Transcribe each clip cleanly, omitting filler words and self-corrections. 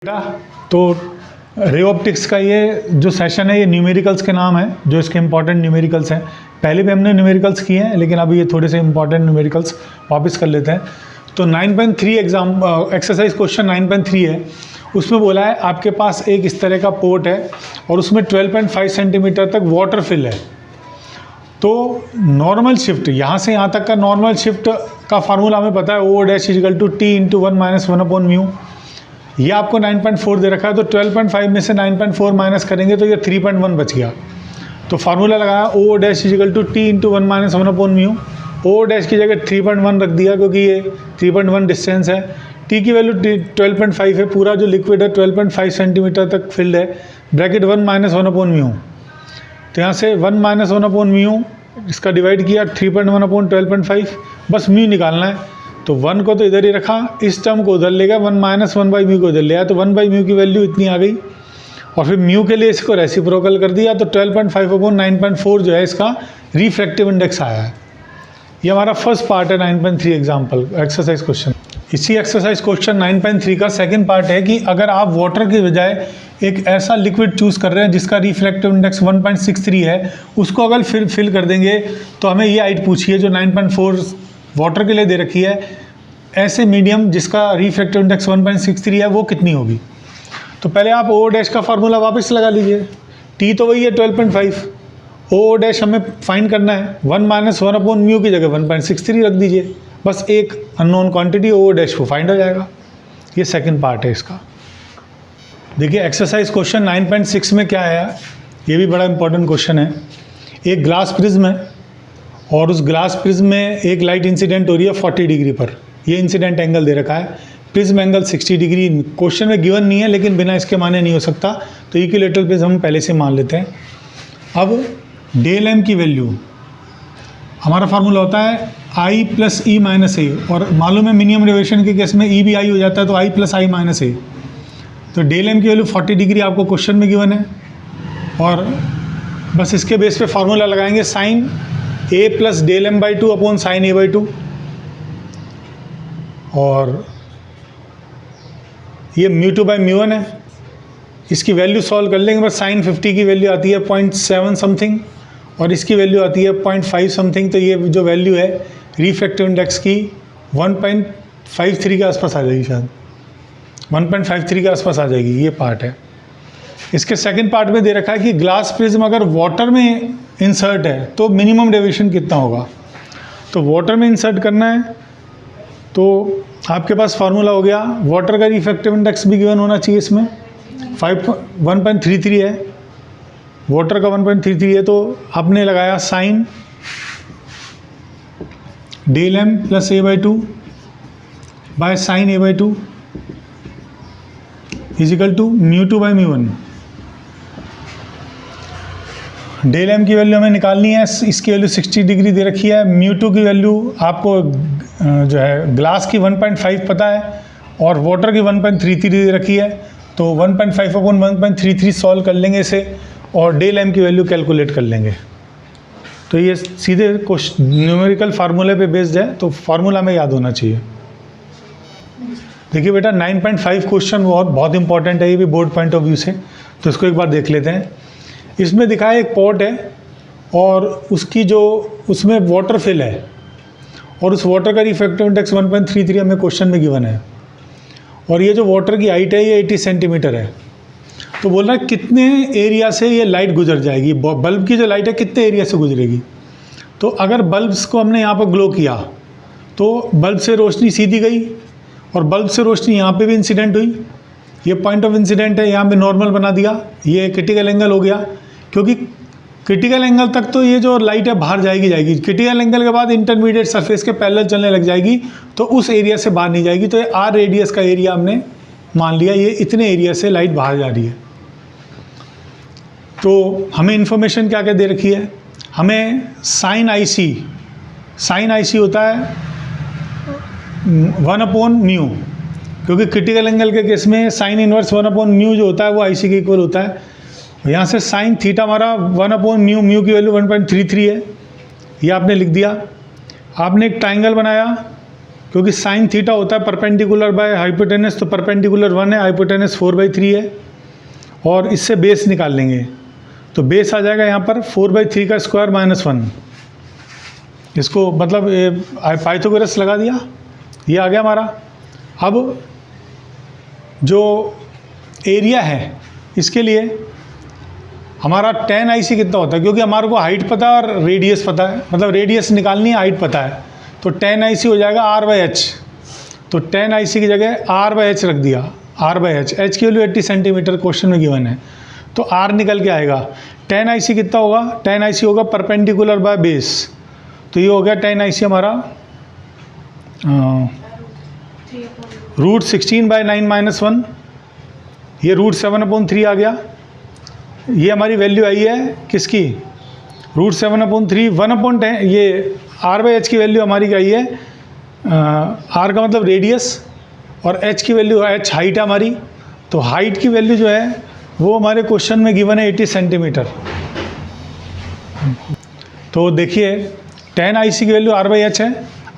बेटा तो ray optics का ये जो सेशन है ये न्यूमेरिकल्स के नाम है, जो इसके इंपॉर्टेंट न्यूमेरिकल्स हैं। पहले भी हमने न्यूमेरिकल्स किए हैं, लेकिन अभी ये थोड़े से इंपॉर्टेंट न्यूमेरिकल्स वापस कर लेते हैं। तो 9.3 एग्जाम एक्सरसाइज क्वेश्चन 9.3 है। उसमें बोला है आपके पास एक इस तरह का पोर्ट है और उसमें 12.5 सेंटीमीटर तक वाटर फिल है। तो नॉर्मल शिफ्ट, यहाँ से यहाँ तक का नॉर्मल शिफ्ट का फार्मूला हमें पता है, O dash equal to T into 1 minus 1/μ। ये आपको 9.4 दे रखा है, तो 12.5 में से 9.4 माइनस करेंगे तो ये 3.1 बच गया। तो फार्मूला लगाया O dash equal to T into 1 minus 1/μ। O dash की जगह 3.1 रख दिया क्योंकि ये 3.1 डिस्टेंस है। टी की वैल्यू 12.5 है, पूरा जो लिक्विड है 12.5 सेंटीमीटर तक फिल्ड है। ब्रैकेट 1 माइनस 1/μ, तो यहाँ से 1 माइनस 1/μ इसका डिवाइड किया 3.1/12.5, बस म्यू निकालना है। तो 1 को तो इधर ही रखा, इस टर्म को उधर ले गया, 1 माइनस 1/μ को इधर ले आया, तो 1/μ की वैल्यू इतनी आ गई। और फिर म्यू के लिए इसको रेसिप्रोकल कर दिया, तो 12.5/9.4 जो है इसका रिफ्रैक्टिव इंडेक्स आया है। ये हमारा फर्स्ट पार्ट है 9.3 एग्जाम्पल एक्सरसाइज क्वेश्चन। इसी एक्सरसाइज क्वेश्चन 9.3 का सेकंड पार्ट है कि अगर आप वाटर की बजाय एक ऐसा लिक्विड चूज़ कर रहे हैं जिसका रिफ्रैक्टिव इंडेक्स 1.63 है, उसको अगर फिल कर देंगे तो हमें ये हाइट पूछिए जो 9.4 वाटर के लिए दे रखी है। ऐसे मीडियम जिसका रिफ्रैक्टिव इंडेक्स 1.63 है वो कितनी होगी। तो पहले आप ओ डैश का फार्मूला वापस लगा लीजिए। टी तो वही है 12.5, ओ डैश हमें फाइंड करना है, 1 माइनस 1/μ की जगह 1.63 रख दीजिए, बस एक अननोन क्वांटिटी ओ डैश को फाइंड हो जाएगा। ये सेकंड पार्ट है इसका। देखिए एक्सरसाइज क्वेश्चन 9.6 में क्या है, ये भी बड़ा इंपॉर्टेंट क्वेश्चन है। एक ग्लास प्रिज्म है और उस ग्लास प्रिज्म में एक लाइट इंसिडेंट हो रही है 40 डिग्री पर। ये इंसिडेंट एंगल दे रखा है, प्रिज्म एंगल 60 डिग्री। क्वेश्चन में गिवन नहीं है, लेकिन बिना इसके माने नहीं हो सकता, तो इक्विलैटरल प्रिज्म हम पहले से मान लेते हैं। अब डेल एम की वैल्यू, हमारा फार्मूला होता है आई प्लस ई माइनस ए, और मालूम है मिनिमम डेविएशन के केस में ई भी आई हो जाता है, तो आई प्लस आई माइनस ए। तो डेल एम की वैल्यू 40 डिग्री आपको क्वेश्चन में गिवन है, और बस इसके बेस पे फार्मूला लगाएंगे sine A plus del M by 2 upon sine A by 2। और ये μ2 बाई μ1 है, इसकी वैल्यू सॉल्व कर लेंगे। बस साइन 50 की वैल्यू आती है 0.7 समथिंग और इसकी वैल्यू आती है 0.5 समथिंग। तो ये जो वैल्यू है रिफ्रैक्टिव इंडेक्स की 1.53 के आसपास आ जाएगी, शायद 1.53 के आसपास आ जाएगी। ये पार्ट है। इसके सेकंड पार्ट में दे रखा है कि ग्लास प्रिज्म अगर वाटर में इंसर्ट है तो मिनिमम डेविएशन कितना होगा। तो वाटर में इंसर्ट करना है, तो आपके पास फार्मूला हो गया, वाटर का रिफ्रैक्टिव इंडेक्स भी गिवन होना चाहिए इसमें, 1.33 है, वाटर का 1.33 है। तो आपने लगाया sine del M plus A by 2 by sine A by 2 equal to μ2 बाई μ1। डेल एम की वैल्यू हमें निकालनी है, इसकी वैल्यु 60 डिग्री दे रखी है। μ2 की वैल्यू आपको जो है ग्लास की 1.5 पता है और वाटर की 1.33 दे रखी है, तो 1.5/1.33 सॉल्व कर लेंगे इसे और डेल एम की वैल्यू कैलकुलेट कर लेंगे। तो ये सीधे न्यूमेरिकल फार्मूले पे बेस्ड है, तो फार्मूला में याद होना चाहिए। देखिए बेटा 9.5 क्वेश्चन बहुत इंपॉर्टेंट है, ये भी बोर्ड पॉइंट ऑफ व्यू से, तो इसको एक बार देख लेते हैं। इसमें दिखाया एक पॉट है और उसकी जो उसमें वाटर फिल है और उस वाटर का रिफ्रैक्टिव इंडेक्स 1.33 हमें क्वेश्चन में गिवन है, और ये जो वाटर की हाइट है ये 80 सेंटीमीटर है। तो बोल रहा है कितने एरिया से ये लाइट गुजर जाएगी, बल्ब की जो लाइट है कितने एरिया से गुजरेगी। तो अगर बल्ब्स को हमने यहाँ पर ग्लो किया तो बल्ब से रोशनी सीधी गई और बल्ब से रोशनी यहाँ पे भी इंसिडेंट हुई। ये पॉइंट ऑफ इंसिडेंट है, यहाँ पे नॉर्मल बना दिया, ये क्रिटिकल एंगल हो गया, क्योंकि क्रिटिकल एंगल तक तो ये जो लाइट है बाहर जाएगी। क्रिटिकल एंगल के बाद इंटरमीडिएट सरफेस के पैरेलल चलने लग जाएगी, तो उस एरिया से बाहर नहीं जाएगी। तो ये आर रेडियस का एरिया हमने मान लिया, ये इतने एरिया से लाइट बाहर जा रही है। तो हमें इन्फॉर्मेशन क्या क्या दे रखी है, हमें साइन आई सी होता है 1/μ, क्योंकि क्रिटिकल एंगल के केस में साइन इनवर्स 1/μ जो होता है वो आई सी के इक्वल होता है। यहाँ से साइन थीटा हमारा 1/μ, म्यू की वैल्यू 1.33 है, ये आपने लिख दिया। आपने एक ट्राइंगल बनाया क्योंकि साइन थीटा होता है परपेंडिकुलर बाय हाइपोटेनस, तो परपेंडिकुलर 1 है, हाइपोटेनस 4/3 है, और इससे बेस निकाल लेंगे। तो बेस आ जाएगा यहाँ पर 4/3 का स्क्वायर माइनस 1। इसको मतलब पाइथागोरस लगा दिया, ये आ गया हमारा। अब जो एरिया है इसके लिए हमारा tan IC कितना होता है, क्योंकि हमारे को हाइट पता है और रेडियस पता है, मतलब रेडियस निकालनी है, हाइट पता है, तो tan IC हो जाएगा R/h। तो tan IC की जगह R/h रख दिया, R/h, h की वैल्यू 80 सेंटीमीटर क्वेश्चन में गिवन है, तो R निकल के आएगा। tan IC कितना होगा, tan IC होगा परपेंडिकुलर बाय बेस, तो ये हो गया tan IC हमारा √16/9 - 1, ये √7/3 आ गया। ये हमारी वैल्यू आई है किसकी, √7/3, 1/10, ये R/h की वैल्यू हमारी आई है, R का मतलब रेडियस और h की वैल्यू, h हाइट है हमारी, तो हाइट की वैल्यू जो है वो हमारे क्वेश्चन में गिवन है 80 सेंटीमीटर। तो देखिए tan IC की वैल्यू R/h है,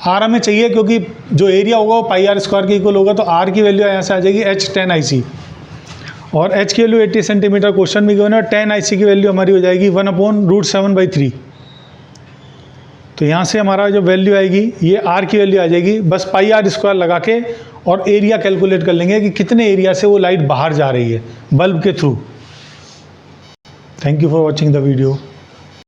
R हमें चाहिए क्योंकि जो एरिया होगा वो πr² के इक्वल होगा, तो R की वैल्यू यहाँ से आ जाएगी h tan IC, और h की वैल्यू 80 सेंटीमीटर क्वेश्चन में गिवन है, और tan IC की वैल्यू हमारी हो जाएगी 1/√7/3। तो यहाँ से हमारा जो वैल्यू आएगी ये R की वैल्यू आ जाएगी, बस πr² लगा के और एरिया कैलकुलेट कर लेंगे कि कितने एरिया से वो लाइट बाहर जा रही है बल्ब के through. Thank you for watching the video.